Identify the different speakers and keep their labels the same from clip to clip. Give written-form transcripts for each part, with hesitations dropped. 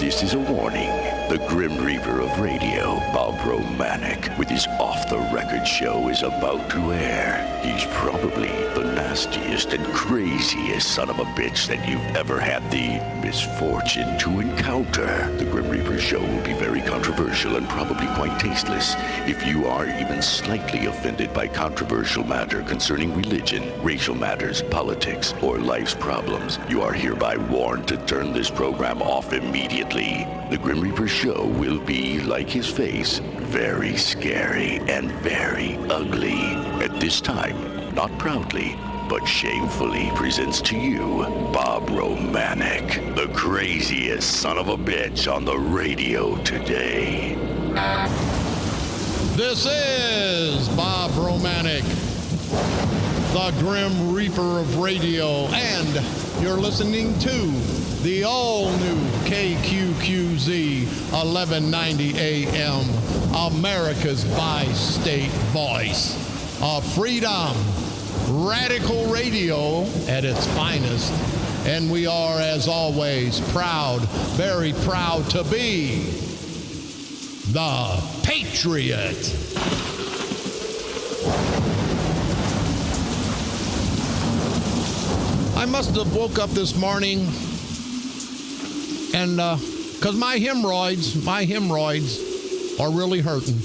Speaker 1: This is a warning. The Grim Reaper of radio, Bob Romanik, with his off-the-record show is about to air. He's probably the nastiest and craziest son of a bitch that you've ever had the misfortune to encounter. The Grim Reaper show will be very controversial and probably quite tasteless. If you are even slightly offended by controversial matter concerning religion, racial matters, politics, or life's problems, you are hereby warned to turn this program off immediately. The Grim Reaper show will be, like his face, very scary and very ugly. At this time, not proudly, but shamefully presents to you Bob Romanik, the craziest son of a bitch on the radio today.
Speaker 2: This is Bob Romanik, the Grim Reaper of radio, and you're listening to the all-new KQQZ 1190 AM, America's bi-state voice of freedom, radical radio at its finest. And we are, as always, proud, very proud to be the Patriot. I must have woke up this morning and because my hemorrhoids are really hurting.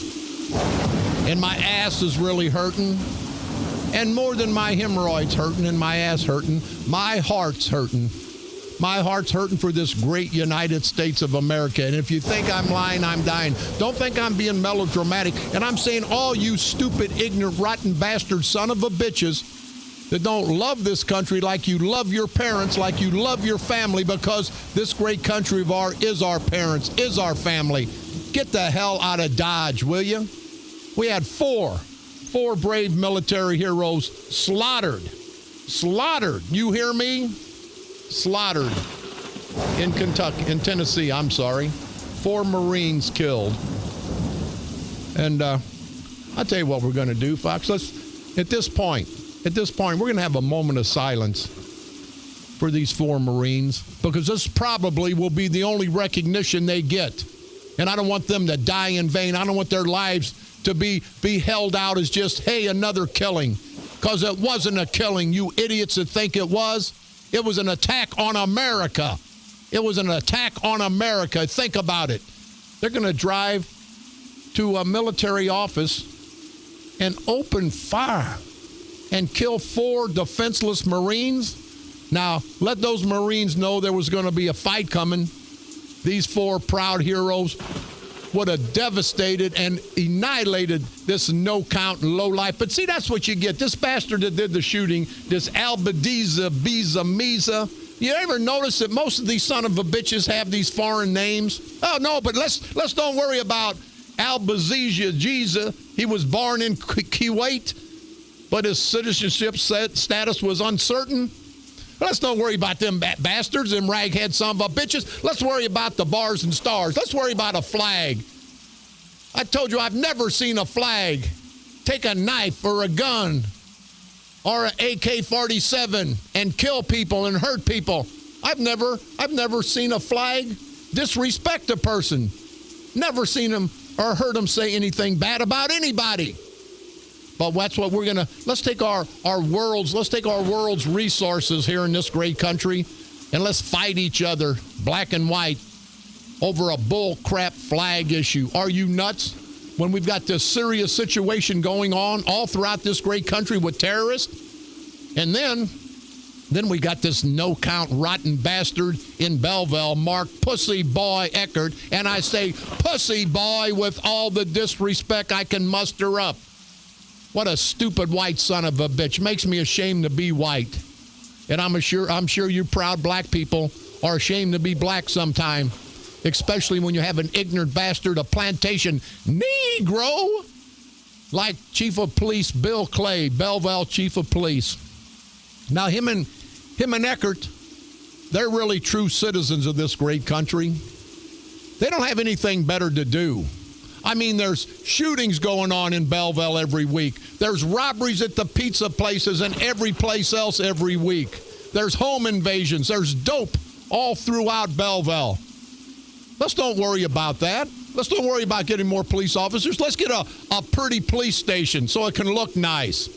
Speaker 2: And my ass is really hurting. And more than my hemorrhoids hurting and my ass hurting, my heart's hurting. My heart's hurting for this great United States of America. And if you think I'm lying, I'm dying. Don't think I'm being melodramatic. And I'm saying all you stupid, ignorant, rotten bastard son of a bitches that don't love this country like you love your parents, like you love your family, because this great country of ours is our parents, is our family. Get the hell out of Dodge, will you? We had four brave military heroes slaughtered. You hear me? Slaughtered in Kentucky, in Tennessee, I'm sorry. 4 Marines killed. And I'll tell you what we're going to do, Fox. At this point, we're going to have a moment of silence for these 4 Marines, because this probably will be the only recognition they get. And I don't want them to die in vain. I don't want their lives to be held out as just, hey, another killing. Because it wasn't a killing, you idiots that think it was. It was an attack on America. It was an attack on America. Think about it. They're going to drive to a military office and open fire and kill 4 defenseless Marines. Now, let those Marines know there was going to be a fight coming. These 4 proud heroes would have devastated and annihilated this no-count lowlife. But see, that's what you get. This bastard that did the shooting, this Albediza Biza Miza, you ever notice that most of these son of a bitches have these foreign names? Oh, no, but let's don't worry about Albediza Giza. He was born in Kuwait, but his citizenship status was uncertain. Let's don't worry about them bastards, them raghead son of a bitches. Let's worry about the bars and stars. Let's worry about a flag. I told you I've never seen a flag take a knife or a gun or an AK-47 and kill people and hurt people. I've never seen a flag disrespect a person. Never seen him or heard him say anything bad about anybody. But that's what we're going to, let's take our world's resources here in this great country, and let's fight each other, black and white, over a bull crap flag issue. Are you nuts? When we've got this serious situation going on all throughout this great country with terrorists, and then we got this no-count rotten bastard in Belleville, Mark Pussy Boy Eckert, and I say pussy boy with all the disrespect I can muster up. What a stupid white son of a bitch. Makes me ashamed to be white. And I'm sure you proud black people are ashamed to be black sometime, especially when you have an ignorant bastard, a plantation Negro, like Chief of Police Bill Clay, Belleville Chief of Police. Now, him and Eckert, they're really true citizens of this great country. They don't have anything better to do. I mean, there's shootings going on in Belleville every week. There's robberies at the pizza places and every place else every week. There's home invasions. There's dope all throughout Belleville. Let's don't worry about that. Let's don't worry about getting more police officers. Let's get a pretty police station so it can look nice.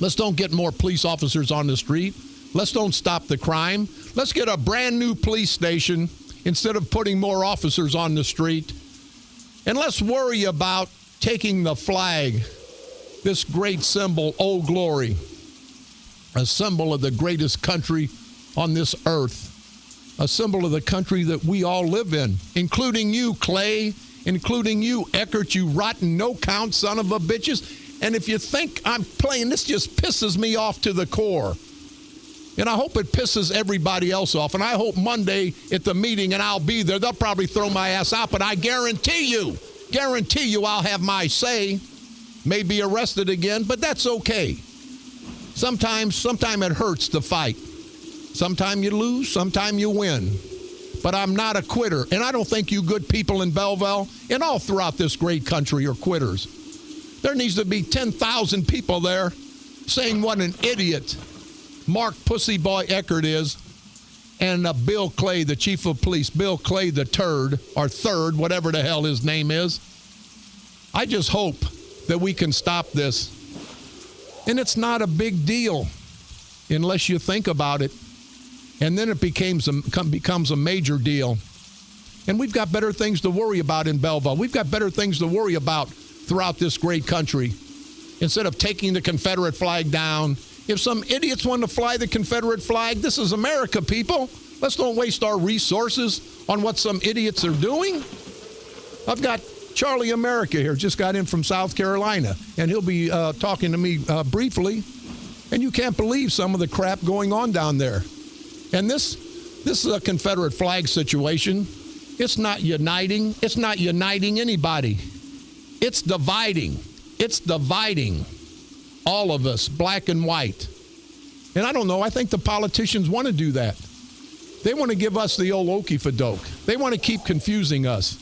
Speaker 2: Let's don't get more police officers on the street. Let's don't stop the crime. Let's get a brand new police station instead of putting more officers on the street. And let's worry about taking the flag, this great symbol, Old Glory, a symbol of the greatest country on this earth, a symbol of the country that we all live in, including you, Clay, including you, Eckert, you rotten no-count son of a bitches. And if you think I'm playing, this just pisses me off to the core. And I hope it pisses everybody else off. And I hope Monday at the meeting, and I'll be there, they'll probably throw my ass out. But I guarantee you I'll have my say. May be arrested again, but that's okay. Sometimes it hurts to fight. Sometimes you lose, sometimes you win. But I'm not a quitter. And I don't think you good people in Belleville and all throughout this great country are quitters. There needs to be 10,000 people there saying what an idiot Mark Pussyboy Eckert is, and Bill Clay, the chief of police, Bill Clay the third, whatever the hell his name is. I just hope that we can stop this. And it's not a big deal unless you think about it. And then it becomes a major deal. And we've got better things to worry about in Belleville. We've got better things to worry about throughout this great country. Instead of taking the Confederate flag down, if some idiots want to fly the Confederate flag, this is America, people. Let's don't waste our resources on what some idiots are doing. I've got Charlie America here, just got in from South Carolina, and he'll be talking to me briefly. And you can't believe some of the crap going on down there. And this is a Confederate flag situation. It's not uniting. It's not uniting anybody. It's dividing. It's dividing all of us, black and white. And I don't know, I think the politicians want to do that. They want to give us the old okey-for-doke. They want to keep confusing us.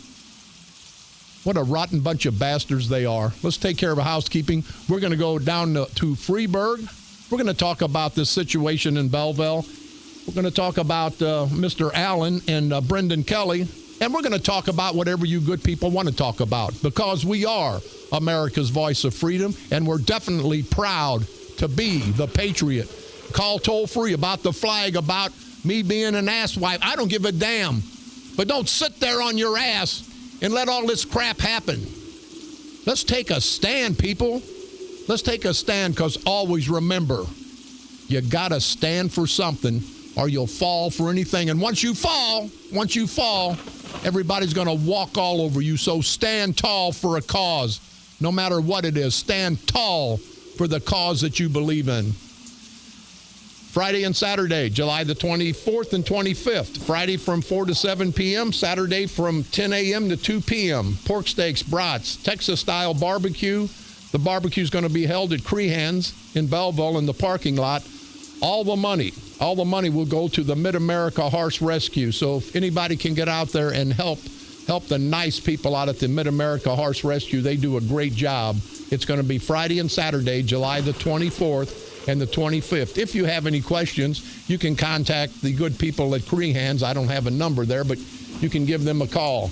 Speaker 2: What a rotten bunch of bastards they are. Let's take care of housekeeping. We're going to go down to Freeburg. We're going to talk about this situation in Belleville. We're going to talk about Mr. Allen and Brendan Kelly. And we're going to talk about whatever you good people want to talk about, because we are America's voice of freedom, and we're definitely proud to be the patriot. Call toll-free about the flag, about me being an asswipe. I don't give a damn. But don't sit there on your ass and let all this crap happen. Let's take a stand, people. Let's take a stand, because always remember, you got to stand for something or you'll fall for anything. And once you fall, everybody's going to walk all over you. So stand tall for a cause, no matter what it is. Stand tall for the cause that you believe in. Friday and Saturday, July the 24th and 25th. Friday from 4 to 7 p.m., Saturday from 10 a.m. to 2 p.m. Pork steaks, brats, Texas-style barbecue. The barbecue is going to be held at Crehan's in Belleville in the parking lot. All the money will go to the Mid-America Horse Rescue. So if anybody can get out there and help the nice people out at the Mid-America Horse Rescue, they do a great job. It's going to be Friday and Saturday, July the 24th and the 25th. If you have any questions, you can contact the good people at Crehan's. I don't have a number there, but you can give them a call.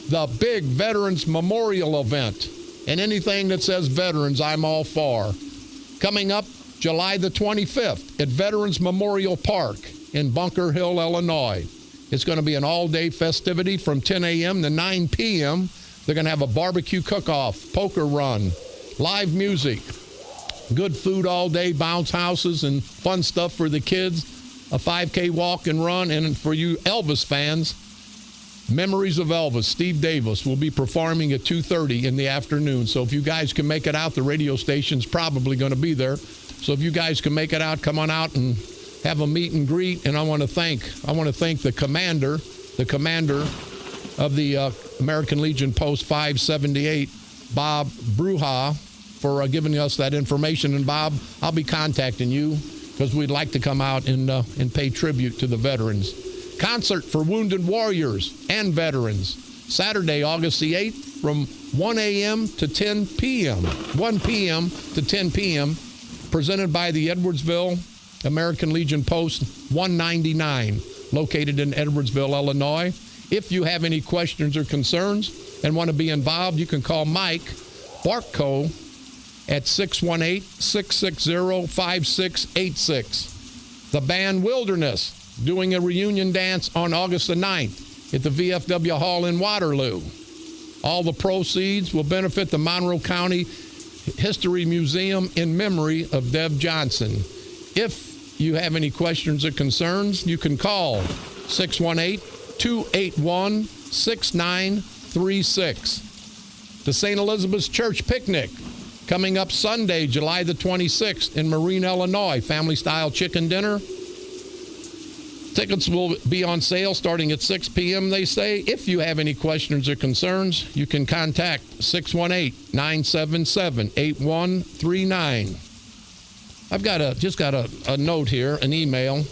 Speaker 2: The big Veterans Memorial event, and anything that says veterans, I'm all for. Coming up July the 25th at Veterans Memorial Park in Bunker Hill, Illinois. It's going to be an all-day festivity from 10 a.m. to 9 p.m. They're going to have a barbecue cook-off, poker run, live music, good food all day, bounce houses, and fun stuff for the kids, a 5K walk and run. And for you Elvis fans, Memories of Elvis, Steve Davis will be performing at 2:30 in the afternoon. So if you guys can make it out, the radio station's probably going to be there. So if you guys can make it out, come on out and have a meet and greet. And I want to thank the commander of the American Legion Post 578, Bob Bruja, for giving us that information. And Bob, I'll be contacting you because we'd like to come out and pay tribute to the veterans. Concert for wounded warriors and veterans, Saturday, August the 8th, from 1 a.m. to 10 p.m. 1 p.m. to 10 p.m., presented by the Edwardsville American Legion Post 199, located in Edwardsville, Illinois. If you have any questions or concerns and want to be involved, you can call Mike Bartko at 618-660-5686. The band Wilderness doing a reunion dance on August the 9th at the VFW Hall in Waterloo. All the proceeds will benefit the Monroe County History Museum in memory of Deb Johnson. If you have any questions or concerns, you can call 618-281-6936. The St. Elizabeth's Church Picnic coming up Sunday, July the 26th in Marine, Illinois. Family-style chicken dinner. Tickets will be on sale starting at 6 p.m., they say. If you have any questions or concerns, you can contact 618-977-8139. I've just got a note here, an email.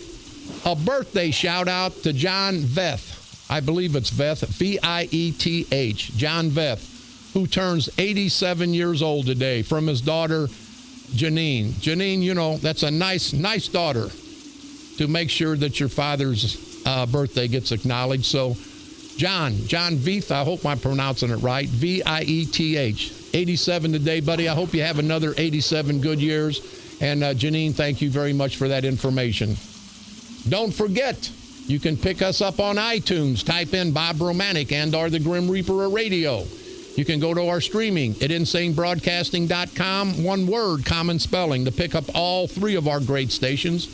Speaker 2: A birthday shout-out to John Veth. I believe it's Veth, V-I-E-T-H, John Veth, who turns 87 years old today, from his daughter, Janine. Janine, you know, that's a nice daughter to make sure that your father's birthday gets acknowledged. So, John Veth, I hope I'm pronouncing it right, V-I-E-T-H, 87 today, buddy. I hope you have another 87 good years. And Janine, thank you very much for that information. Don't forget, you can pick us up on iTunes. Type in Bob Romanik and or the Grim Reaper of Radio. You can go to our streaming at insanebroadcasting.com. One word, common spelling, to pick up all three of our great stations.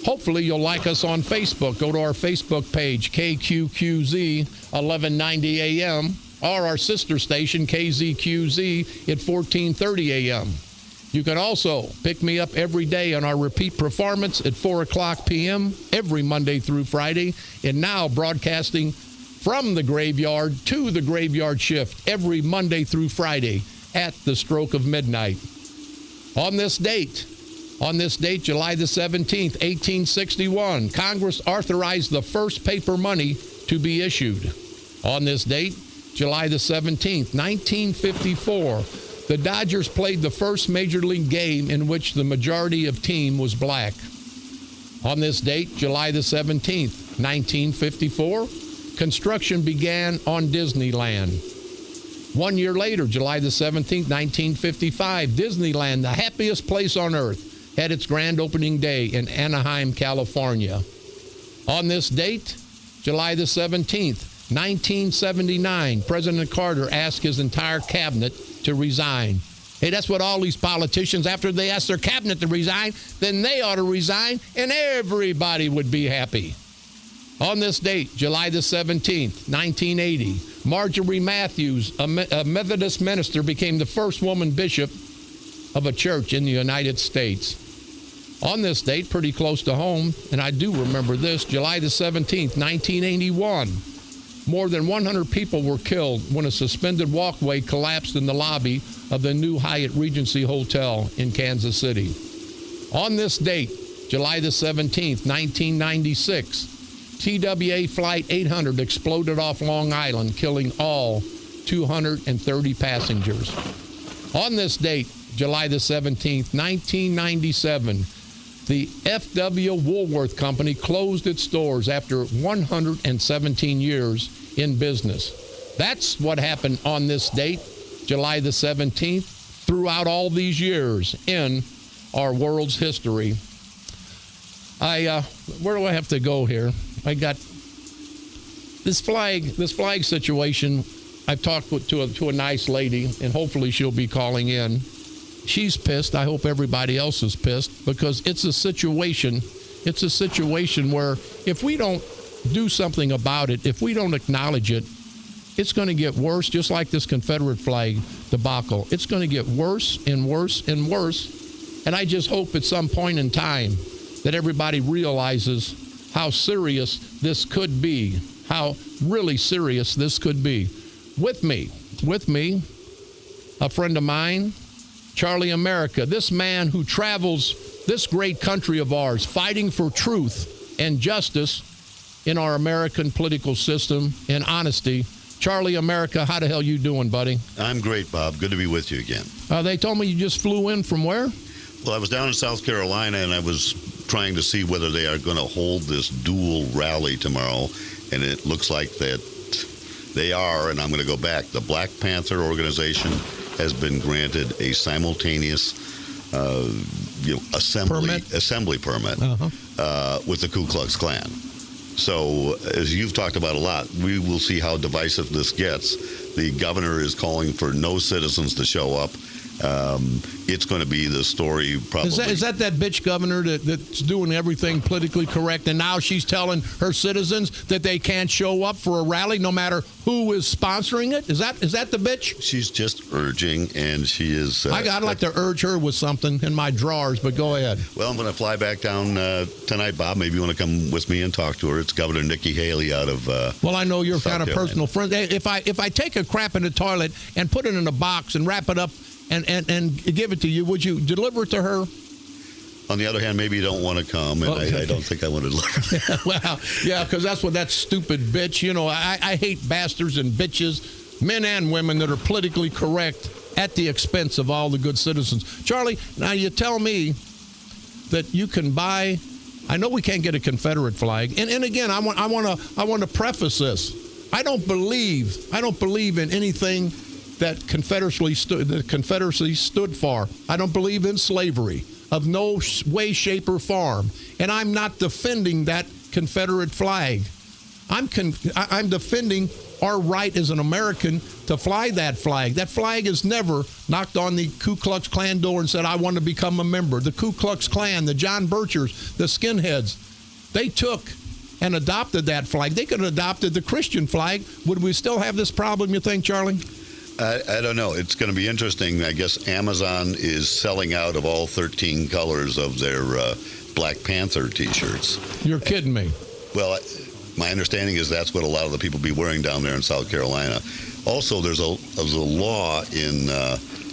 Speaker 2: Hopefully, you'll like us on Facebook. Go to our Facebook page, KQQZ 1190 AM, or our sister station, KZQZ, at 1430 AM. You can also pick me up every day on our repeat performance at 4 o'clock p.m. every Monday through Friday, and now broadcasting from the graveyard to the graveyard shift every Monday through Friday at the stroke of midnight. On this date, July the 17th, 1861, Congress authorized the first paper money to be issued. On this date, July the 17th, 1954, the Dodgers played the first Major League game in which the majority of team was black. On this date, July the 17th, 1954, construction began on Disneyland. 1 year later, July the 17th, 1955, Disneyland, the happiest place on earth, had its grand opening day in Anaheim, California. On this date, July the 17th, 1979, President Carter asked his entire cabinet to resign. Hey, that's what all these politicians, after they ask their cabinet to resign, then they ought to resign and everybody would be happy. On this date, July the 17th, 1980, Marjorie Matthews, a Methodist minister, became the first woman bishop of a church in the United States. On this date, pretty close to home, and I do remember this, July the 17th, 1981, more than 100 people were killed when a suspended walkway collapsed in the lobby of the new Hyatt Regency Hotel in Kansas City. On this date, July the 17th, 1996, TWA Flight 800 exploded off Long Island, killing all 230 passengers. On this date, July the 17th, 1997, the F.W. Woolworth Company closed its doors after 117 years in business. That's what happened on this date, July the 17th, throughout all these years in our world's history. Where do I have to go here? I got this flag situation. I've talked to a nice lady, and hopefully she'll be calling in. She's pissed. I hope everybody else is pissed, because it's a situation where if we don't do something about it, if we don't acknowledge it, it's going to get worse, just like this Confederate flag debacle. It's going to get worse and worse and worse. And I just hope at some point in time that everybody realizes how serious this could be, how really serious this could be. With me, a friend of mine, Charlie America, this man who travels this great country of ours, fighting for truth and justice in our American political system and honesty. Charlie America, how the hell you doing, buddy?
Speaker 3: I'm great, Bob. Good to be with you again.
Speaker 2: They told me you just flew in from where?
Speaker 3: Well, I was down in South Carolina, and I was trying to see whether they are going to hold this dual rally tomorrow. and it looks like that they are, and I'm going to go back, the Black Panther organization has been granted a simultaneous assembly permit with the Ku Klux Klan. So, as you've talked about a lot, we will see how divisive this gets. The governor is calling for no citizens to show up. It's going to be the story probably.
Speaker 2: Is that bitch governor that's doing everything politically correct, and now she's telling her citizens that they can't show up for a rally no matter who is sponsoring it? Is that the bitch?
Speaker 3: She's just urging, and she is...
Speaker 2: I'd like to urge her with something in my drawers, but go ahead.
Speaker 3: Well, I'm going to fly back down tonight, Bob. Maybe you want to come with me and talk to her. It's Governor Nikki Haley out of
Speaker 2: Well, I know you're
Speaker 3: South
Speaker 2: kind of
Speaker 3: Carolina.
Speaker 2: personal friend. If I take a crap in the toilet and put it in a box and wrap it up and give it to you, would you deliver it to her?
Speaker 3: On the other hand, maybe you don't want to come, and I don't think I want to deliver.
Speaker 2: Well, yeah, because that's what that stupid bitch, I hate bastards and bitches, men and women that are politically correct at the expense of all the good citizens. Charlie, now you tell me that you can buy, I know we can't get a Confederate flag, and again, I want to preface this. I don't believe in anything that the Confederacy stood for. I don't believe in slavery of no way, shape, or form. And I'm not defending that Confederate flag. I'm defending our right as an American to fly that flag. That flag has never knocked on the Ku Klux Klan door and said, I want to become a member. The Ku Klux Klan, the John Birchers, the skinheads, they took and adopted that flag. They could have adopted the Christian flag. Would we still have this problem, you think, Charlie?
Speaker 3: I don't know. It's going to be interesting. I guess Amazon is selling out of all 13 colors of their Black Panther T-shirts.
Speaker 2: You're kidding me.
Speaker 3: Well, my understanding is that's what a lot of the people be wearing down there in South Carolina. Also, there's a law in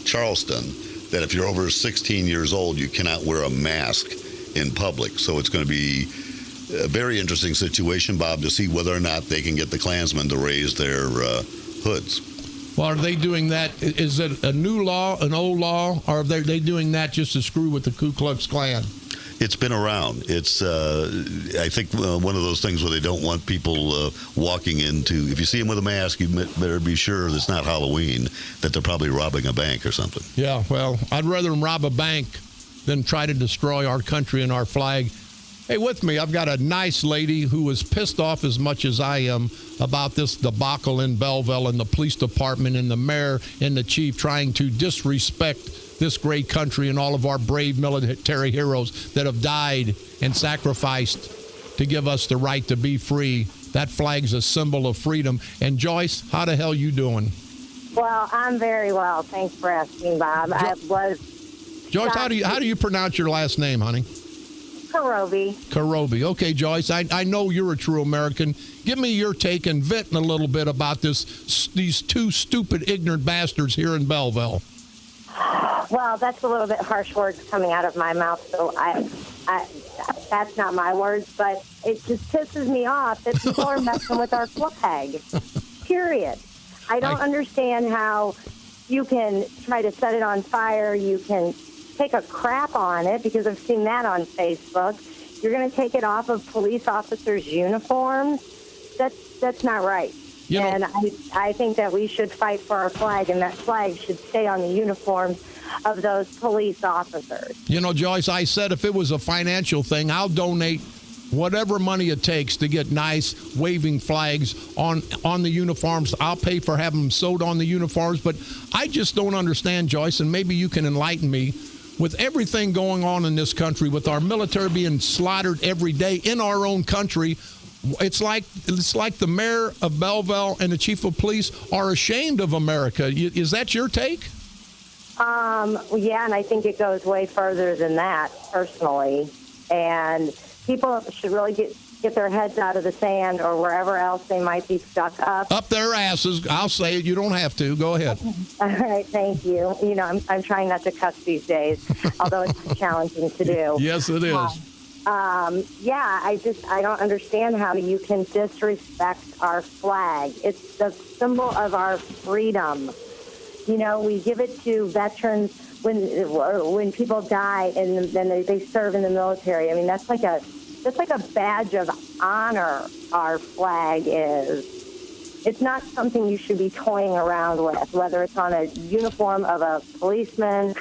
Speaker 3: Charleston that if you're over 16 years old, you cannot wear a mask in public. So it's going to be a very interesting situation, Bob, to see whether or not they can get the Klansmen to raise their hoods.
Speaker 2: Well, are they doing that? Is it a new law, an old law, or are they doing that just to screw with the Ku Klux Klan?
Speaker 3: It's been around. It's, I think, one of those things where they don't want people walking into. If you see them with a mask, you better be sure it's not Halloween, that they're probably robbing a bank or something.
Speaker 2: Yeah, well, I'd rather them rob a bank than try to destroy our country and our flag. Hey, with me, I've got a nice lady who is pissed off as much as I am about this debacle in Belleville and the police department and the mayor and the chief trying to disrespect this great country and all of our brave military heroes that have died and sacrificed to give us the right to be free. That flag's a symbol of freedom. And Joyce, how the hell you doing?
Speaker 4: Well, I'm very well. Thanks for asking, Bob.
Speaker 2: Joyce, how do you pronounce your last name, honey?
Speaker 4: Karobi.
Speaker 2: Okay, Joyce, I know you're a true American. Give me your take and vent a little bit about these two stupid, ignorant bastards here in Belleville.
Speaker 4: Well, that's a little bit harsh words coming out of my mouth, so I that's not my words, but it just pisses me off that people are messing with our flag. Period. I don't understand how you can try to set it on fire. You can take a crap on it, because I've seen that on Facebook. You're going to take it off of police officers' uniforms. That's not right. And I think that we should fight for our flag, and that flag should stay on the uniforms of those police officers.
Speaker 2: Joyce, I said if it was a financial thing, I'll donate whatever money it takes to get nice waving flags on the uniforms. I'll pay for having them sewed on the uniforms. But I just don't understand, Joyce, and maybe you can enlighten me. With everything going on in this country, with our military being slaughtered every day in our own country, it's like the mayor of Belleville and the chief of police are ashamed of America. Is that your take?
Speaker 4: Yeah, and I think it goes way further than that, personally. And people should really get their heads out of the sand or wherever else they might be stuck up.
Speaker 2: Up their asses. I'll say it. You don't have to. Go ahead.
Speaker 4: All right. Thank you. I'm trying not to cuss these days, although it's challenging to do.
Speaker 2: Yes, it is.
Speaker 4: Yeah, I don't understand how you can disrespect our flag. It's the symbol of our freedom. We give it to veterans when people die and then they serve in the military. I mean, that's like a just like a badge of honor, our flag is. It's not something you should be toying around with, whether it's on a uniform of a policeman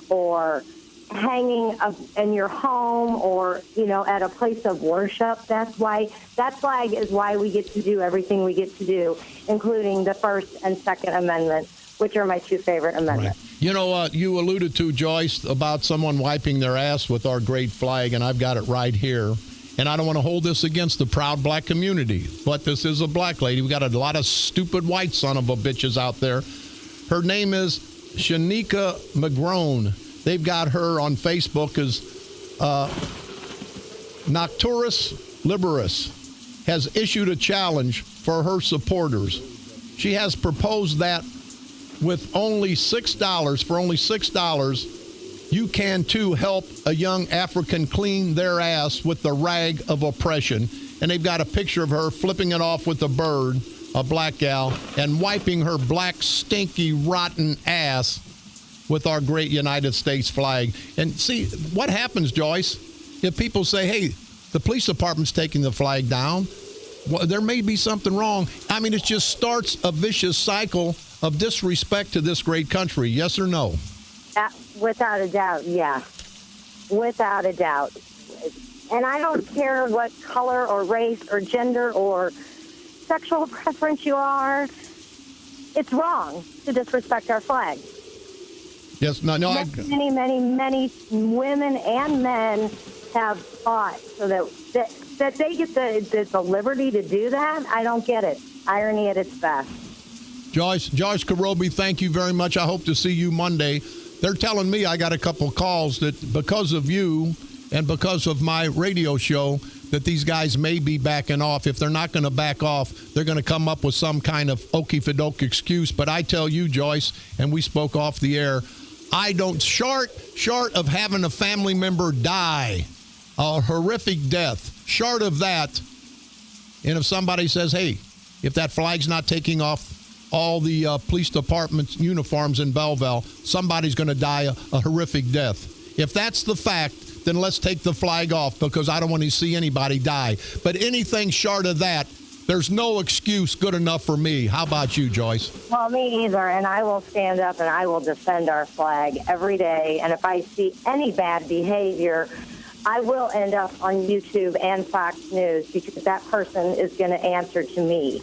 Speaker 4: or hanging in your home or, at a place of worship. That flag is why we get to do everything we get to do, including the First and Second Amendment, which are my two favorite amendments.
Speaker 2: Right. You alluded to, Joyce, about someone wiping their ass with our great flag, and I've got it right here. And I don't want to hold this against the proud black community, but this is a black lady. We got a lot of stupid white son of a bitches out there. Her name is Shanika McGrone. They've got her on Facebook as Nocturus Liberus has issued a challenge for her supporters. She has proposed that with only $6, for only $6, you can, too, help a young African clean their ass with the rag of oppression. And they've got a picture of her flipping it off with a bird, a black gal, and wiping her black, stinky, rotten ass with our great United States flag. And see, what happens, Joyce, if people say, hey, the police department's taking the flag down, well, there may be something wrong. I mean, it just starts a vicious cycle of disrespect to this great country. Yes or no?
Speaker 4: Without a doubt, yeah. Without a doubt. And I don't care what color or race or gender or sexual preference you are. It's wrong to disrespect our flag.
Speaker 2: Yes, no.
Speaker 4: Many women and men have fought so that they get the liberty to do that. I don't get it. Irony at its best.
Speaker 2: Joyce Karobi, thank you very much. I hope to see you Monday. They're telling me I got a couple calls that because of you and because of my radio show that these guys may be backing off. If they're not going to back off, they're going to come up with some kind of okey-doke excuse. But I tell you, Joyce, and we spoke off the air, I don't, short of having a family member die, a horrific death, short of that, and if somebody says, hey, if that flag's not taking off all the police department's uniforms in Belleville, somebody's going to die a horrific death. If that's the fact, then let's take the flag off because I don't want to see anybody die. But anything short of that, there's no excuse good enough for me. How about you, Joyce?
Speaker 4: Well, me either, and I will stand up and I will defend our flag every day. And if I see any bad behavior, I will end up on YouTube and Fox News because that person is going to answer to me.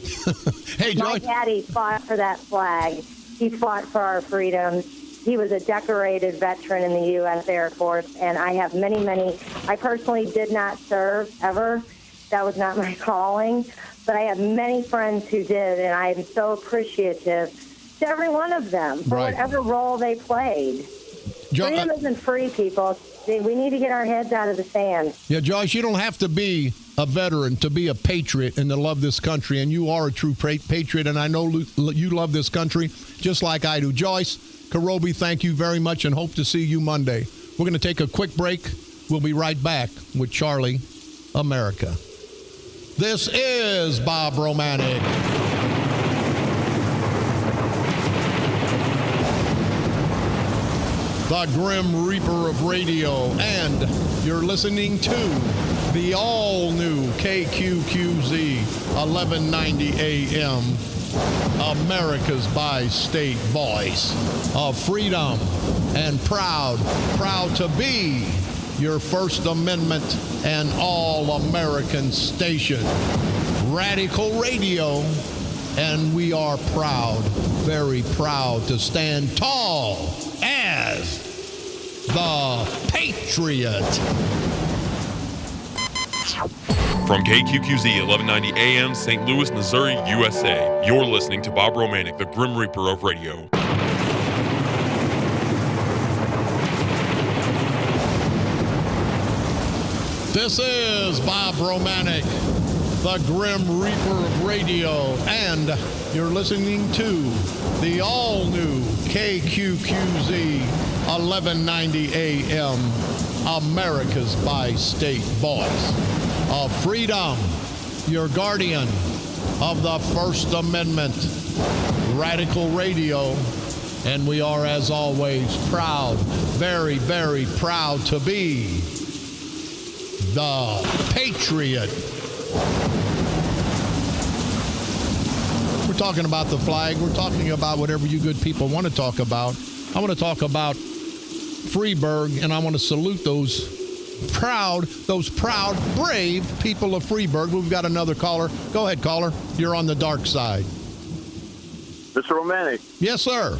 Speaker 2: Hey, Joyce.
Speaker 4: My daddy fought for that flag. He fought for our freedom. He was a decorated veteran in the U.S. Air Force, and I have many. I personally did not serve ever. That was not my calling. But I have many friends who did, and I am so appreciative to every one of them for whatever role they played. Freedom isn't free, people. We need to get our heads out of the sand.
Speaker 2: Yeah, Joyce, you don't have to be a veteran to be a patriot and to love this country, and you are a true patriot, and I know you love this country just like I do. Joyce Karobi, thank you very much, and hope to see you Monday. We're going to take a quick break. We'll be right back with Charlie America. This is Bob Romanik. The Grim Reaper of Radio, and you're listening to the all-new KQQZ 1190 AM, America's bi-state voice of freedom, and proud to be your First Amendment and all-American station, Radical Radio, and we are proud, very proud to stand tall as the Patriot.
Speaker 5: From KQQZ 1190 AM, St. Louis, Missouri, USA, you're listening to Bob Romanik, the Grim Reaper of Radio.
Speaker 2: This is Bob Romanik, the Grim Reaper of Radio, and you're listening to the all-new KQQZ 1190 AM, America's bi-state voice of freedom, your guardian of the First Amendment, Radical Radio, and we are, as always, proud, very, very proud to be the Patriot. We're talking about the flag. We're talking about whatever you good people want to talk about. I want to talk about Freeburg, and I want to salute those proud, brave people of Freeburg. We've got another caller. Go ahead, caller. You're on the dark side.
Speaker 6: Mr. Romanik.
Speaker 2: Yes, sir.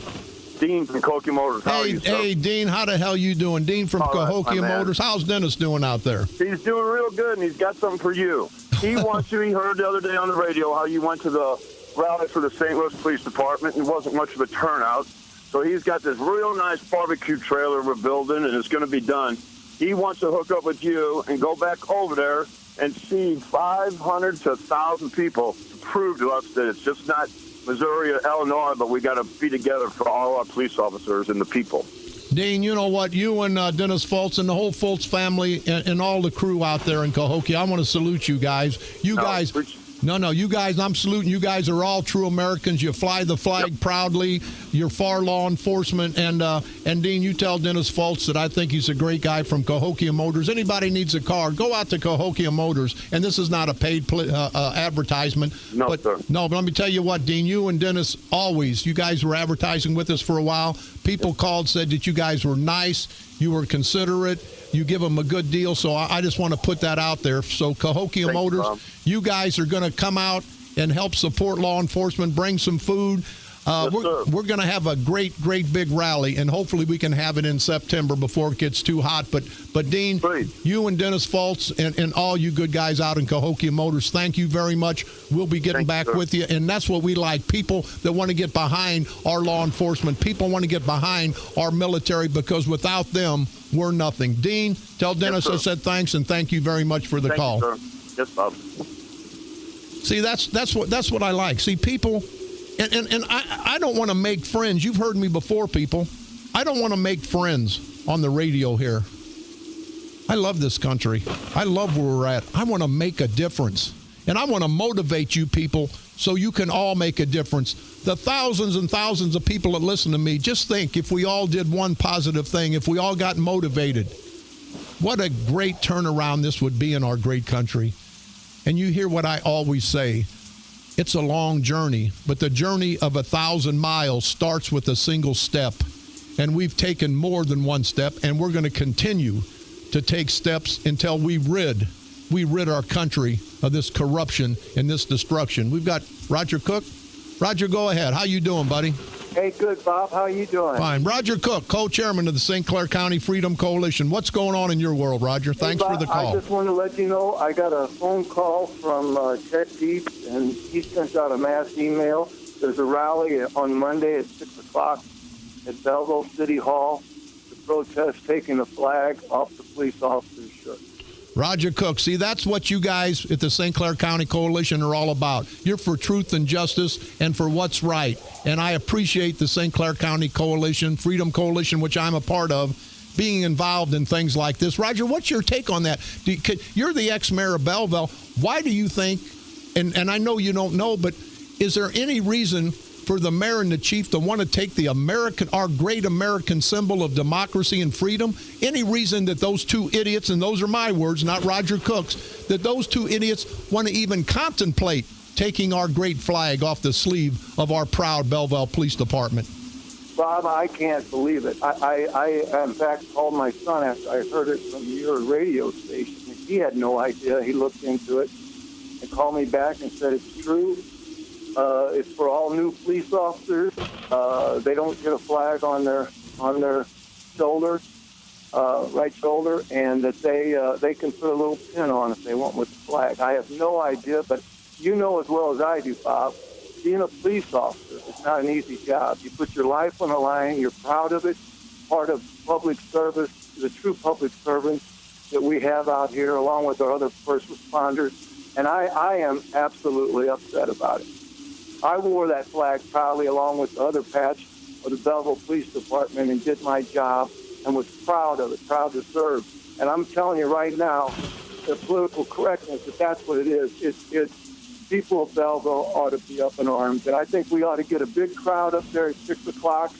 Speaker 6: Dean from Cahokia Motors. How are you, sir?
Speaker 2: Hey, Dean, how the hell you doing? Dean from Cahokia Motors. How's Dennis doing out there?
Speaker 6: He's doing real good, and he's got something for you. He wants you, he heard the other day on the radio how you went to the rally for the St. Louis Police Department, and it wasn't much of a turnout. So he's got this real nice barbecue trailer we're building, and it's going to be done. He wants to hook up with you and go back over there and see 500 to 1,000 people to prove to us that it's just not Missouri or Illinois, but we got to be together for all our police officers and the people.
Speaker 2: Dean, you know what? You and Dennis Fultz and the whole Fultz family and all the crew out there in Cahokia, I want to salute you guys. You guys, I'm saluting you guys are all true Americans. You fly the flag proudly. You're for law enforcement. And Dean, you tell Dennis Fultz that I think he's a great guy from Cahokia Motors. Anybody needs a car, go out to Cahokia Motors. And this is not a paid advertisement.
Speaker 6: No, sir.
Speaker 2: No, but let me tell you what, Dean, you and Dennis you guys were advertising with us for a while. People called, said that you guys were nice. You were considerate. You give them a good deal. So I just want to put that out there. So Cahokia Motors, you guys are going to come out and help support law enforcement, bring some food. We're going to have a great big rally, and hopefully we can have it in September before it gets too hot. But Dean, you and Dennis Fultz and all you good guys out in Cahokia Motors, thank you very much. We'll be getting back with you, and that's what we like, people that want to get behind our law enforcement. People want to get behind our military because without them, we're nothing. Dean, tell Dennis I said thanks, and thank you very much for the call.
Speaker 6: You, sir. Yes, Bob.
Speaker 2: See, that's what I like. See, people... And I don't want to make friends. You've heard me before, people. I don't want to make friends on the radio here. I love this country. I love where we're at. I want to make a difference. And I want to motivate you people so you can all make a difference. The thousands and thousands of people that listen to me, just think if we all did one positive thing, if we all got motivated, what a great turnaround this would be in our great country. And you hear what I always say. It's a long journey, but the journey of 1,000 miles starts with a single step. And we've taken more than one step, and we're going to continue to take steps until we rid our country of this corruption and this destruction. We've got Roger Cook. Roger, go ahead. How you doing, buddy?
Speaker 7: Hey, good, Bob. How are you doing?
Speaker 2: Fine. Roger Cook, co-chairman of the St. Clair County Freedom Coalition. What's going on in your world, Roger? Thanks for the call.
Speaker 7: I just want to let you know I got a phone call from Ted Deep, and he sent out a mass email. There's a rally on Monday at 6 o'clock at Belleville City Hall to protest taking the flag off the police officer's shirt.
Speaker 2: Roger Cook, see, that's what you guys at the St. Clair County Coalition are all about. You're for truth and justice and for what's right. And I appreciate the St. Clair County Coalition, Freedom Coalition, which I'm a part of, being involved in things like this. Roger, what's your take on that? You're the ex-mayor of Belleville. Why do you think, and I know you don't know, but is there any reason for the mayor and the chief to want to take our great American symbol of democracy and freedom? Any reason that those two idiots, and those are my words, not Roger Cook's, that those two idiots want to even contemplate taking our great flag off the sleeve of our proud Belleville Police Department?
Speaker 7: Bob, I can't believe it. I in fact, called my son after I heard it from your radio station. He had no idea. He looked into it and called me back and said it's true. It's for all new police officers. They don't get a flag on their shoulder, right shoulder, and that they can put a little pin on if they want with the flag. I have no idea, but you know as well as I do, Bob, being a police officer is not an easy job. You put your life on the line. You're proud of it. Part of public service, the true public servants that we have out here, along with our other first responders. And I am absolutely upset about it. I wore that flag proudly along with the other patch of the Belleville Police Department and did my job and was proud of it, proud to serve. And I'm telling you right now, the political correctness, if that's what it is, it's people of Belleville ought to be up in arms. And I think we ought to get a big crowd up there at 6 o'clock,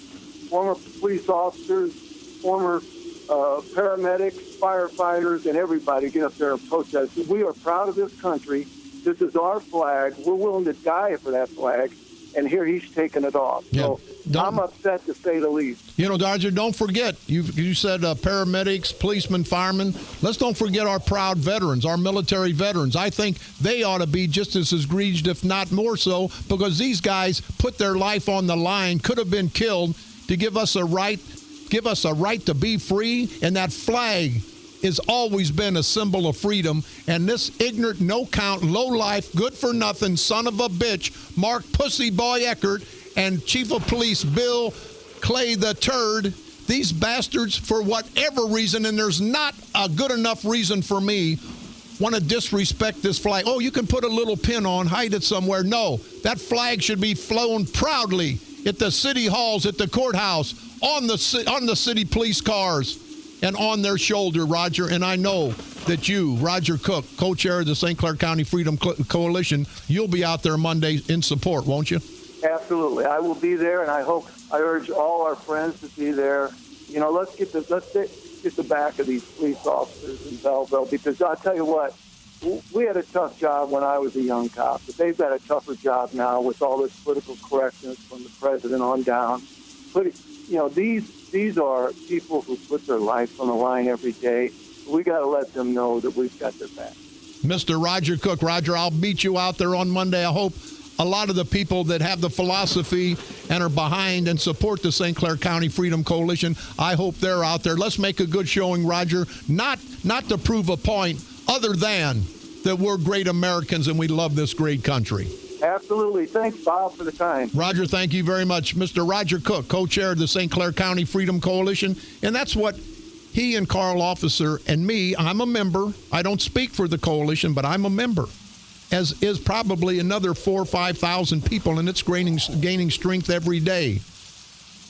Speaker 7: former police officers, former paramedics, firefighters, and everybody get up there and protest. We are proud of this country. This is our flag. We're willing to die for that flag. And here he's taking it off.
Speaker 2: Yeah.
Speaker 7: So I'm upset to say the least.
Speaker 2: You know, Dodger, don't forget, you said paramedics, policemen, firemen. Let's don't forget our proud veterans, our military veterans. I think they ought to be just as egregious, if not more so, because these guys put their life on the line, could have been killed to give us a right to be free, and that flag has always been a symbol of freedom. And this ignorant, no-count, low-life, good-for-nothing son of a bitch, Mark Pussy Boy Eckert, and Chief of Police Bill Clay the Turd, these bastards, for whatever reason, and there's not a good enough reason for me, want to disrespect this flag. Oh, you can put a little pin on, hide it somewhere. No, that flag should be flown proudly at the city halls, at the courthouse, on the city police cars, and on their shoulder, Roger. And I know that you, Roger Cook, co-chair of the St. Clair County Freedom Coalition, you'll be out there Monday in support, won't you?
Speaker 7: Absolutely. I will be there, and I urge all our friends to be there. You know, let's get the back of these police officers in Belleville, because I'll tell you what, we had a tough job when I was a young cop, but they've got a tougher job now with all this political correctness from the president on down. But, you know, these are people who put their life on the line every day. We got to let them know that we've got their back.
Speaker 2: Mr. Roger Cook. Roger, I'll meet you out there on Monday. I hope a lot of the people that have the philosophy and are behind and support the St. Clair County Freedom Coalition, I hope they're out there. Let's make a good showing, Roger, not to prove a point other than that we're great Americans and we love this great country.
Speaker 7: Absolutely. Thanks, Bob, for the time.
Speaker 2: Roger, thank you very much. Mr. Roger Cook, co-chair of the St. Clair County Freedom Coalition, and that's what he and Carl Officer and me, I'm a member. I don't speak for the coalition, but I'm a member, as is probably another 4,000 or 5,000 people, and it's gaining strength every day.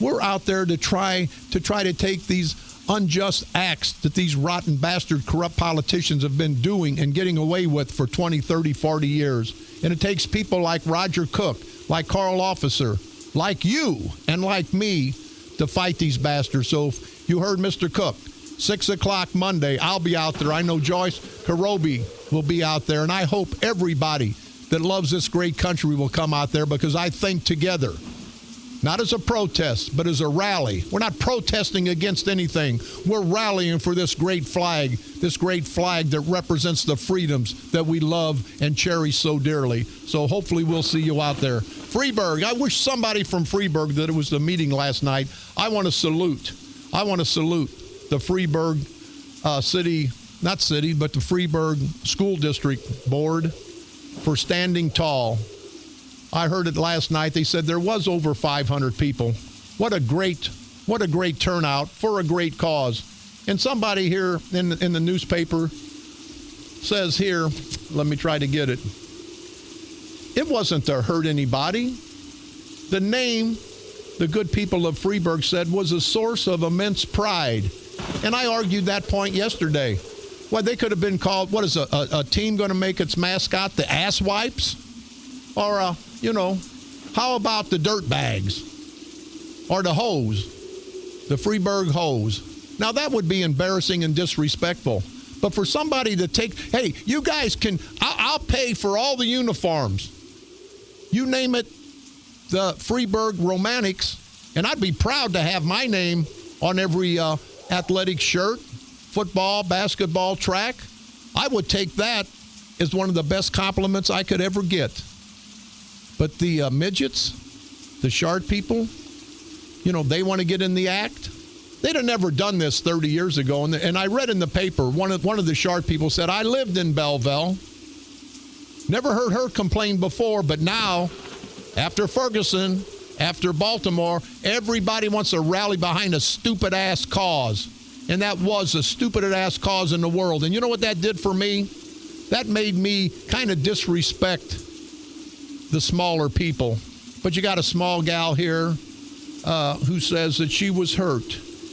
Speaker 2: We're out there to try to take these unjust acts that these rotten, bastard, corrupt politicians have been doing and getting away with for 20, 30, 40 years. And it takes people like Roger Cook, like Carl Officer, like you, and like me to fight these bastards. So you heard Mr. Cook, 6 o'clock Monday, I'll be out there. I know Joyce Karobi will be out there, and I hope everybody that loves this great country will come out there, because I think together, not as a protest, but as a rally. We're not protesting against anything. We're rallying for this great flag that represents the freedoms that we love and cherish so dearly. So hopefully we'll see you out there. Freeburg, I wish somebody from Freeburg, that it was the meeting last night. I want to salute the Freeburg the Freeburg School District Board for standing tall. I heard it last night. They said there was over 500 people. What a great turnout for a great cause. And somebody here in the newspaper says here, let me try to get it. It wasn't to hurt anybody. The name, the good people of Freeburg said, was a source of immense pride. And I argued that point yesterday. Well, they could have been called, what is a team going to make its mascot, the ass wipes? Or, how about the dirt bags? Or the hose, the Freeburg hose? Now, that would be embarrassing and disrespectful. But for somebody to take, hey, you guys can, I'll pay for all the uniforms. You name it, the Freeburg Romaniks, and I'd be proud to have my name on every athletic shirt, football, basketball, track. I would take that as one of the best compliments I could ever get. But the midgets, the short people, they want to get in the act. They'd have never done this 30 years ago. And I read in the paper, one of the short people said, I lived in Belleville. Never heard her complain before, but now, after Ferguson, after Baltimore, everybody wants to rally behind a stupid-ass cause. And that was the stupidest-ass cause in the world. And you know what that did for me? That made me kind of disrespect the smaller people. But you got a small gal here who says that she was hurt.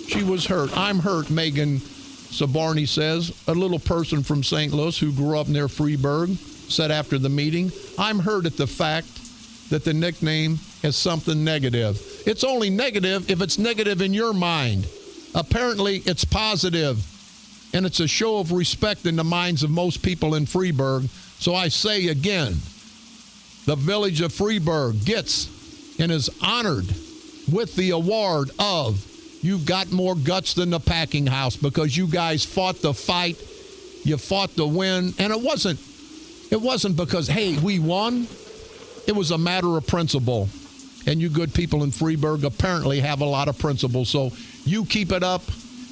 Speaker 2: She was hurt. I'm hurt, Megan Sabarney says. A little person from St. Louis who grew up near Freeburg said after the meeting, I'm hurt at the fact that the nickname is something negative. It's only negative if it's negative in your mind. Apparently, it's positive, and it's a show of respect in the minds of most people in Freeburg. So I say again, the village of Freeburg gets and is honored with the award of You've Got More Guts Than the Packing House, because you guys fought the fight, you fought the win, and it wasn't because, hey, we won. It was a matter of principle. And you good people in Freeburg apparently have a lot of principles. So you keep it up.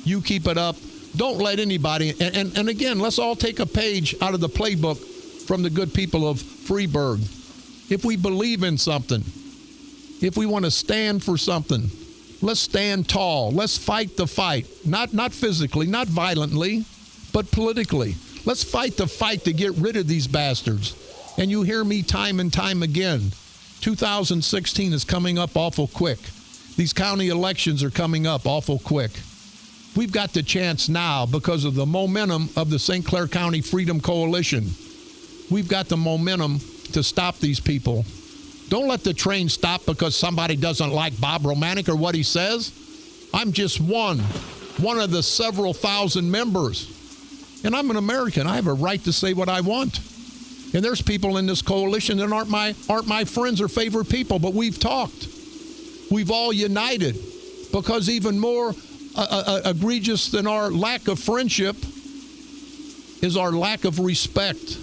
Speaker 2: You keep it up. Don't let anybody, and again, let's all take a page out of the playbook from the good people of Freeburg. If we believe in something, if we want to stand for something, let's stand tall. Let's fight the fight. Not physically, not violently, but politically. Let's fight the fight to get rid of these bastards. And you hear me time and time again. 2016 is coming up awful quick. These county elections are coming up awful quick. We've got the chance now because of the momentum of the St. Clair County Freedom Coalition. We've got the momentum to stop these people. Don't let the train stop because somebody doesn't like Bob Romanik or what he says. I'm just one of the several thousand members. And I'm an American. I have a right to say what I want. And there's people in this coalition that aren't my friends or favorite people, but we've talked. We've all united, because even more egregious than our lack of friendship is our lack of respect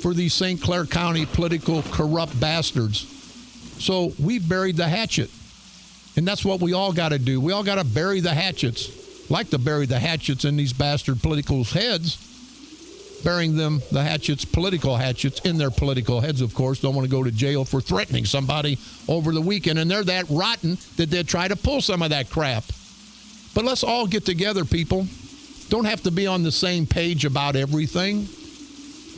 Speaker 2: for these St. Clair County political corrupt bastards. So we've buried the hatchet. And that's what we all got to do. We all got to bury the hatchets. Like to bury the hatchets in these bastard politicals' heads. Burying them, the hatchets, political hatchets, in their political heads, of course. Don't want to go to jail for threatening somebody over the weekend. And they're that rotten that they'll try to pull some of that crap. But let's all get together, people. Don't have to be on the same page about everything.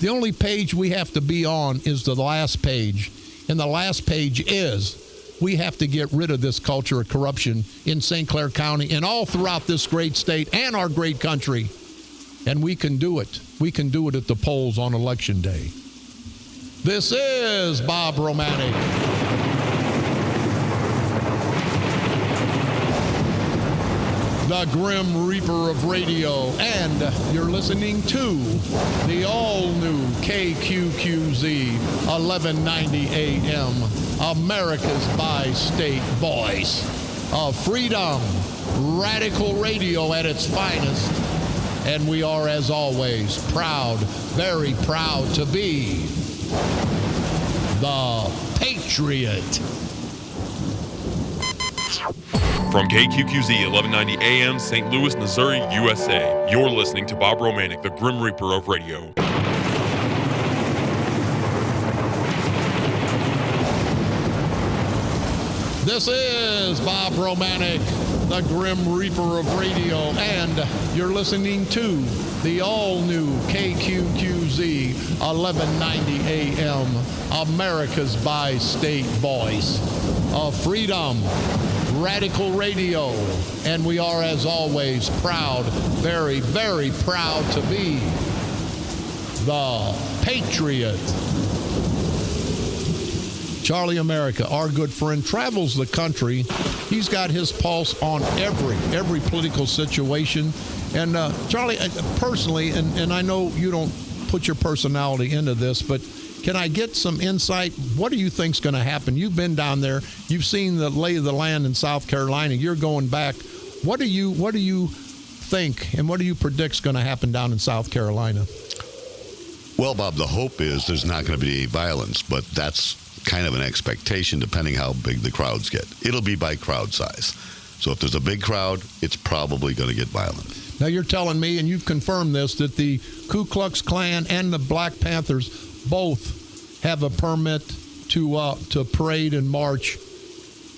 Speaker 2: The only page we have to be on is the last page. And the last page is we have to get rid of this culture of corruption in St. Clair County and all throughout this great state and our great country. And we can do it. We can do it at the polls on Election Day. This is Bob Romanik. The Grim Reaper of radio, and you're listening to the all-new KQQZ 1190 AM, America's bi-state voice of freedom, radical radio at its finest. And we are, as always, proud, very proud to be the Patriot.
Speaker 5: From KQQZ 1190 AM, St. Louis, Missouri, USA, you're listening to Bob Romanik, the Grim Reaper of radio.
Speaker 2: This is Bob Romanik, the Grim Reaper of radio, and you're listening to the all-new KQQZ 1190 AM, America's bi-state voice of freedom, radical radio, and we are, as always, proud, very, very proud to be the Patriot. Charlie America, our good friend, travels the country. He's got his pulse on every political situation. And Charlie, personally, and I know you don't put your personality into this, but can I get some insight? What do you think's going to happen? You've been down there. You've seen the lay of the land in South Carolina. You're going back. What do you think and what do you predict's going to happen down in South Carolina?
Speaker 3: Well, Bob, the hope is there's not going to be violence, but that's kind of an expectation depending how big the crowds get. It'll be by crowd size. So if there's a big crowd, it's probably going to get violent.
Speaker 2: Now you're telling me, and you've confirmed this, that the Ku Klux Klan and the Black Panthers both have a permit to parade and march.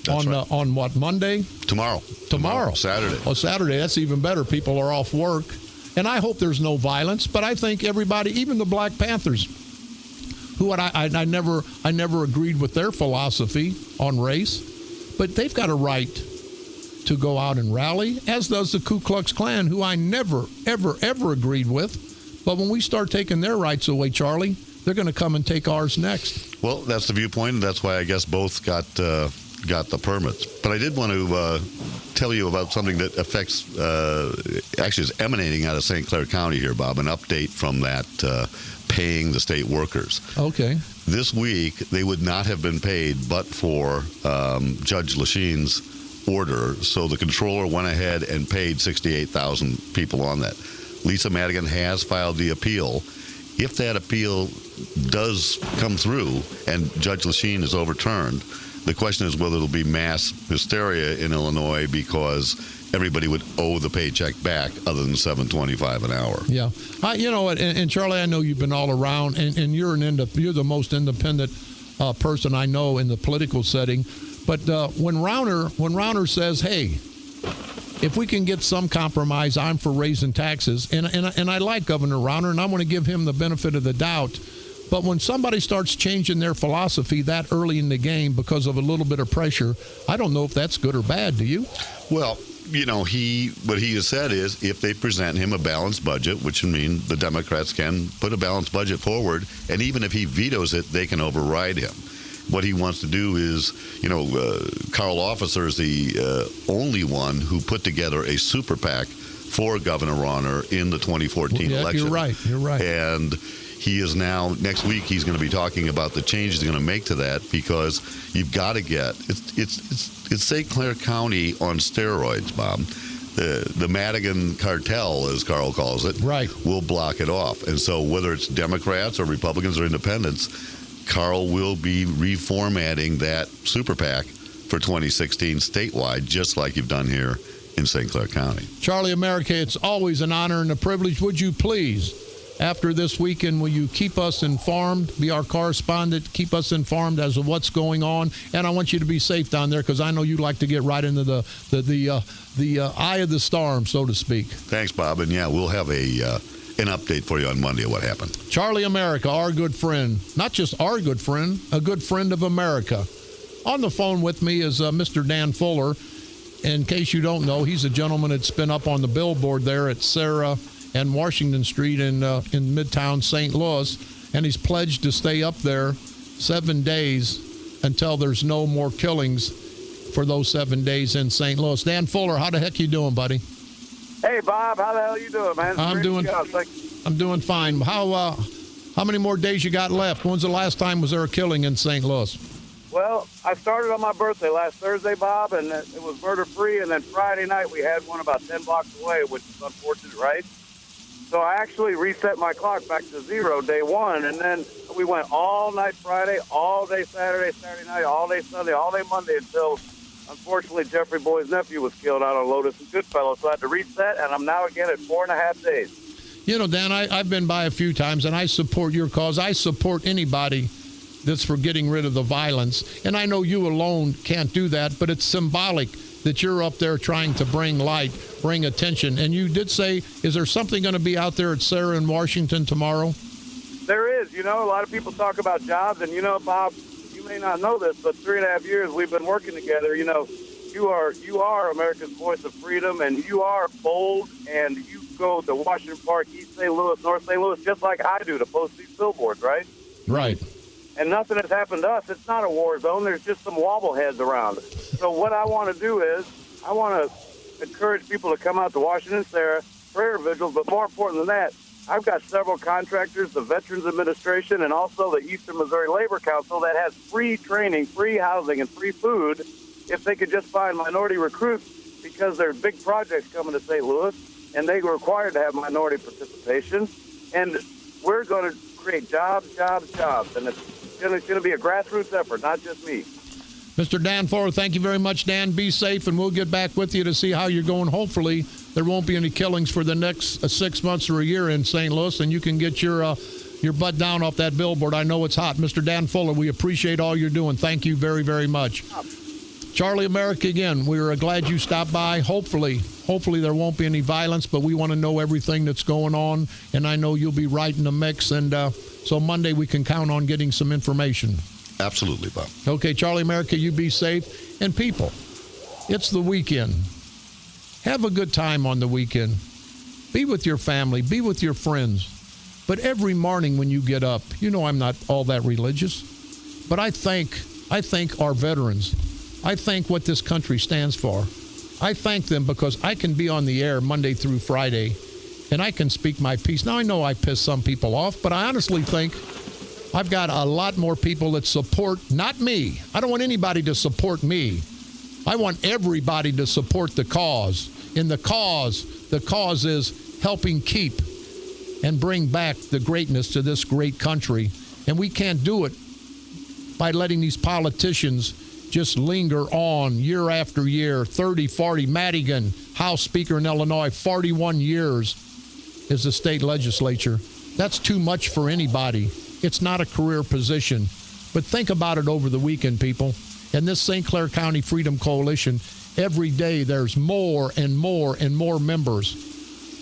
Speaker 2: That's right. On what, Monday?
Speaker 3: Tomorrow. Saturday.
Speaker 2: Oh, Saturday. That's even better. People are off work. And I hope there's no violence, but I think everybody, even the Black Panthers, who I never agreed with their philosophy on race, but they've got a right to go out and rally, as does the Ku Klux Klan, who I never, ever, ever agreed with. But when we start taking their rights away, Charlie, they're going to come and take ours next.
Speaker 3: Well, that's the viewpoint, and that's why I guess both got got the permits. But I did want to tell you about something that affects, actually is emanating out of St. Clair County here, Bob, an update from that paying the state workers.
Speaker 2: Okay.
Speaker 3: This week, they would not have been paid but for Judge Lacheyne's order. So the controller went ahead and paid 68,000 people on that. Lisa Madigan has filed the appeal. If that appeal does come through and Judge Lacheyne is overturned, the question is whether it'll be mass hysteria in Illinois because everybody would owe the paycheck back other than $7.25 an hour.
Speaker 2: Yeah. You know, and Charlie, I know you've been all around, and you're the most independent person I know in the political setting. But when Rauner says, hey, if we can get some compromise, I'm for raising taxes. And I like Governor Rauner, and I want to give him the benefit of the doubt. But when somebody starts changing their philosophy that early in the game because of a little bit of pressure, I don't know if that's good or bad. Do you?
Speaker 3: Well, you know, what he has said is if they present him a balanced budget, which would mean the Democrats can put a balanced budget forward, and even if he vetoes it, they can override him. What he wants to do is, you know, Carl Officer is the only one who put together a super PAC for Governor Rauner in the 2014 election.
Speaker 2: You're right.
Speaker 3: And he is now, next week, he's going to be talking about the changes he's going to make to that because you've got to get, it's St. Clair County on steroids, Bob. The Madigan cartel, as Carl calls it, will block it off. And so whether it's Democrats or Republicans or independents, Carl will be reformatting that super PAC for 2016 statewide, just like you've done here in St. Clair County.
Speaker 2: Charlie America, it's always an honor and a privilege. Would you please, after this weekend, will you keep us informed, be our correspondent, keep us informed as to what's going on? And I want you to be safe down there because I know you like to get right into the eye of the storm, so to speak.
Speaker 3: Thanks, Bob. And, yeah, we'll have an update for you on Monday of what happened.
Speaker 2: Charlie America, our good friend, not just our good friend, a good friend of America. On the phone with me is Mr. Dan Fuller. In case you don't know, he's a gentleman that's been up on the billboard there at Sarah and Washington Street in Midtown St. Louis, and he's pledged to stay up there 7 days until there's no more killings for those 7 days in St. Louis. Dan Fuller, how the heck you doing, buddy?
Speaker 7: Hey, Bob, how the hell you doing, man?
Speaker 2: I'm doing fine. How many more days you got left? When's the last time was there a killing in St. Louis?
Speaker 7: Well, I started on my birthday last Thursday, Bob, and it was murder-free, and then Friday night we had one about 10 blocks away, which is unfortunate, right? So I actually reset my clock back to zero day one, and then we went all night Friday, all day Saturday night, all day Sunday, all day Monday until, unfortunately, Jeffrey Boyd's nephew was killed out on Lotus and Goodfellow. So I had to reset, and I'm now again at 4.5 days.
Speaker 2: You know, Dan, I've been by a few times, and I support your cause. I support anybody that's for getting rid of the violence. And I know you alone can't do that, but it's symbolic that you're up there trying to bring light, bring attention. And you did say, is there something going to be out there at Sarah in Washington tomorrow?
Speaker 7: There is. You know, a lot of people talk about jobs, and, you know, Bob, you may not know this, but 3.5 years we've been working together. You know, you are America's voice of freedom, and you are bold, and you go to Washington Park, East St. Louis, North St. Louis, just like I do to post these billboards, right?
Speaker 2: Right.
Speaker 7: And nothing has happened to us. It's not a war zone. There's just some wobbleheads around. So what I want to do is I want to encourage people to come out to Washington, Sarah, prayer vigils, but more important than that, I've got several contractors, the Veterans Administration, and also the Eastern Missouri Labor Council that has free training, free housing, and free food if they could just find minority recruits because there's big projects coming to St. Louis, and they were required to have minority participation. And we're going to create jobs, and it's going to be a grassroots effort, not just me.
Speaker 2: Mr. Dan Fuller, thank you very much, Dan. Be safe, and we'll get back with you to see how you're going. Hopefully, there won't be any killings for the next 6 months or a year in St. Louis, and you can get your butt down off that billboard. I know it's hot. Mr. Dan Fuller, we appreciate all you're doing. Thank you very, very much. Charlie America, again, we're glad you stopped by. Hopefully there won't be any violence, but we want to know everything that's going on, and I know you'll be right in the mix, and so Monday we can count on getting some information.
Speaker 3: Absolutely, Bob.
Speaker 2: Okay, Charlie America, you be safe. And people, it's the weekend. Have a good time on the weekend. Be with your family. Be with your friends. But every morning when you get up, you know I'm not all that religious, but I thank our veterans I thank what this country stands for. I thank them because I can be on the air Monday through Friday, and I can speak my piece. Now, I know I piss some people off, but I honestly think I've got a lot more people that support, not me. I don't want anybody to support me. I want everybody to support the cause. And the cause is helping keep and bring back the greatness to this great country. And we can't do it by letting these politicians just linger on year after year. 30, 40, Madigan, House Speaker in Illinois, 41 years is the state legislature. That's too much for anybody. It's not a career position. But think about it over the weekend, people. And this St. Clair County Freedom Coalition, every day there's more and more and more members.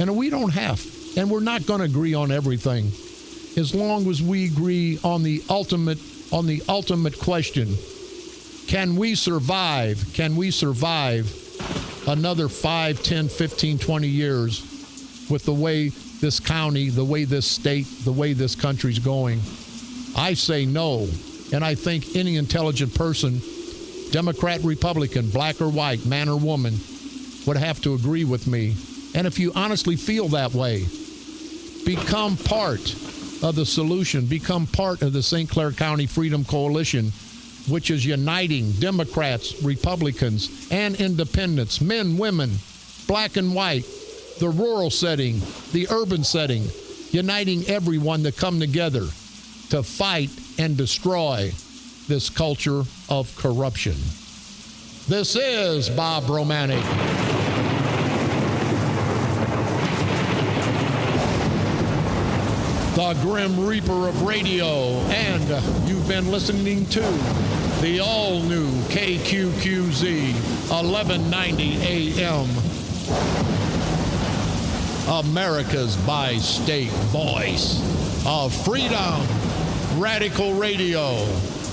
Speaker 2: And we don't have, and we're not going to agree on everything. As long as we agree on the ultimate question, can we survive? Can we survive another 5, 10, 15, 20 years with the way this county, the way this state, the way this country's going? I say no. And I think any intelligent person, Democrat, Republican, black or white, man or woman, would have to agree with me. And if you honestly feel that way, become part of the solution. Become part of the St. Clair County Freedom Coalition, which is uniting Democrats, Republicans, and independents, men, women, black and white, the rural setting, the urban setting, uniting everyone to come together to fight and destroy this culture of corruption. This is Bob Romanik. The Grim Reaper of radio, and you've been listening to the all-new KQQZ 1190 AM, America's bi-state voice of freedom, radical radio.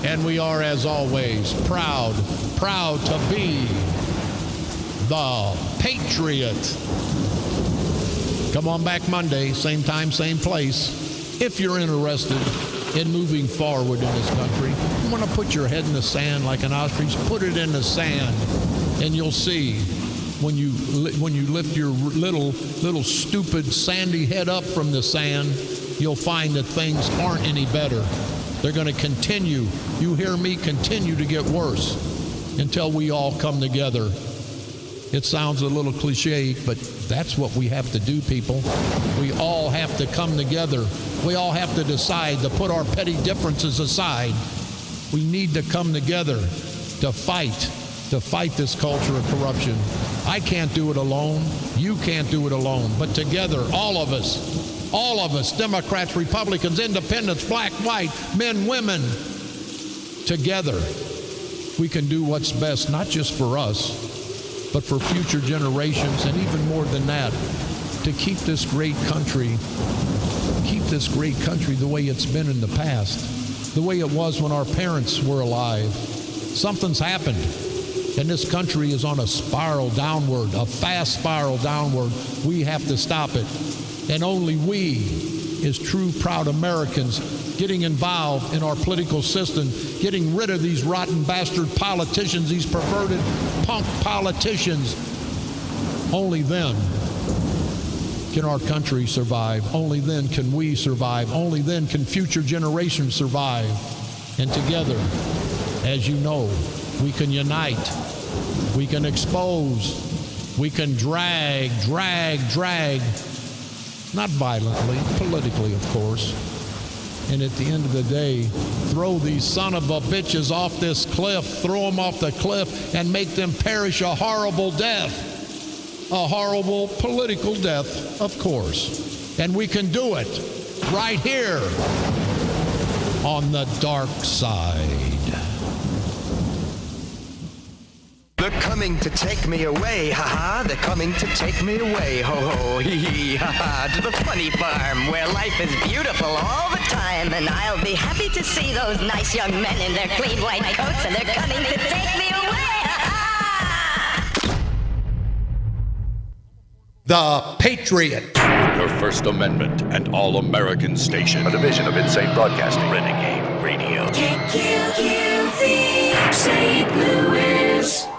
Speaker 2: And we are, as always, proud to be the Patriot. Come on back Monday, same time, same place. If you're interested in moving forward in this country, you want to put your head in the sand like an ostrich, put it in the sand, and you'll see when you lift your little stupid sandy head up from the sand, you'll find that things aren't any better. They're going to continue, you hear me, continue to get worse until we all come together. It sounds a little cliche, but that's what we have to do, people. We all have to come together. We all have to decide to put our petty differences aside. We need to come together to fight this culture of corruption. I can't do it alone. You can't do it alone. But together, all of us, Democrats, Republicans, independents, black, white, men, women, together, we can do what's best, not just for us, but for future generations, and even more than that, to keep this great country the way it's been in the past, the way it was when our parents were alive. Something's happened, and this country is on a spiral downward, a fast spiral downward. We have to stop it. And only we, as true, proud Americans, getting involved in our political system, getting rid of these rotten bastard politicians, these perverted punk politicians, only then can our country survive. Only then can we survive. Only then can future generations survive. And together, as you know, we can unite. We can expose. We can drag. Not violently, politically, of course. And at the end of the day, throw these son of a bitches off this cliff, throw them off the cliff, and make them perish a horrible death. A horrible political death, of course. And we can do it right here on the dark side.
Speaker 8: They're coming to take me away, ha-ha. They're coming to take me away, ho-ho, hee-hee, ha-ha. To the funny farm where life is beautiful all the time. And I'll be happy to see those nice young men in their clean white coats. And they're coming to take me away, ha-ha.
Speaker 2: The Patriot.
Speaker 1: Your First Amendment and all-American station. A division of Insane Broadcasting. Renegade Radio.
Speaker 9: KQQZ, St. Louis. horse.